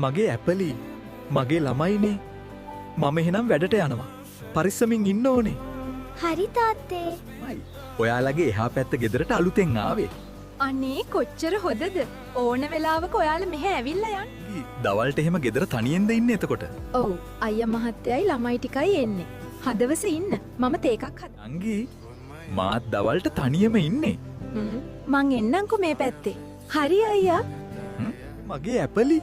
මගේ ඇපලි මගේ ළමයිනේ මම එහෙනම් වැඩට යනවා පරිස්සමින් ඉන්න ඕනේ හරි තාත්තේ. ඔයාලගේ එහා පැත්ත ගෙදරට අලුතෙන් ආවේ අනේ කොච්චර හොඳද ඕන වෙලාවක ඔයාලා මෙහෙ ඇවිල්ලා යන්න. දවල්ට එහෙම ගෙදර තනියෙන්ද ඉන්න එතකොට ඔව් අයියා මහත්තයයි ළමයි ටිකයි එන්නේ. හදවස ඉන්න මම තේ එකක් හද. නංගි මාත් දවල්ට තනියම ඉන්නේ මං එන්නම්කෝ මේ පැත්තේ. හරි අයියා. මගේ ඇපලි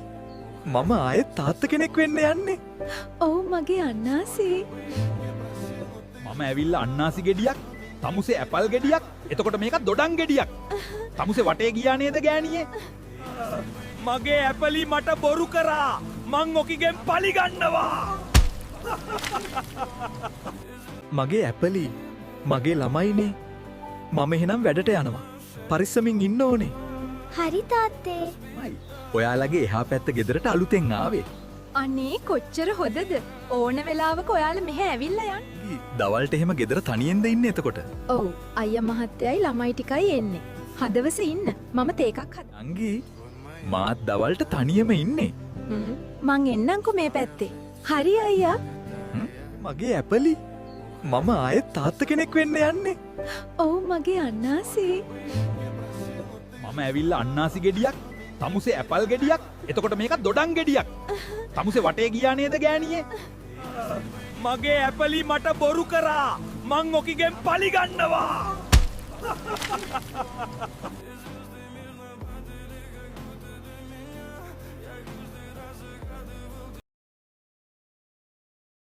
මම ආයෙත් තාත්ත කෙනෙක් වෙන්න යන්නේ ඔව් මගේ අන්නාසේ. මම ඇවිල්ලා අන්නාසි ගෙඩියක් තමුසේ ඇපල් ගෙඩියක් එතකොට මේක දොඩම් ගෙඩියක් තමුසේ වටේ ගියා නේද ගෑණියේ මගේ ඇපලි මට බොරු කරා මං ඔකිගෙන් පලි ගන්නවා මගේ ඇපලි මගේ ළමයිනේ මම එහෙනම් වැඩට යනවා පරිස්සමින් ඉන්න ඕනේ හරි තාත්තේ. ඔයාලගේ එහා පැත්ත ගෙදරට අලුතෙන් ආවේ අනේ කොච්චර හොඳද ඕන වෙලාවක ඔයාලා මෙහෙ ඇවිල්ලා යන්න. දවල්ට එහෙම ගෙදර තනියෙන්ද ඉන්න එතකොට ඔව් අයියා මහත්තයයි ළමයි ටිකයි එන්නේ. හදවස ඉන්න මම තේ එකක් හද. නංගි මාත් දවල්ට තනියම ඉන්නේ මං එන්නම්කෝ මේ පැත්තේ. හරි අයියා. මගේ ඇපලි මම ආයෙත් තාත්ත කෙනෙක් වෙන්න යන්නේ ඔව් මගේ අන්නාසේ. මම ඇවිල්ලා අන්නාසි ගෙඩියක් තමුසේ ඇපල් ගෙඩියක් එතකොට මේක දොඩම් ගෙඩියක් තමුසේ වටේ ගියා නේද ගෑණියේ මගේ ඇපලි මට බොරු කරා මං ඔකිගෙන් පලි ගන්නවා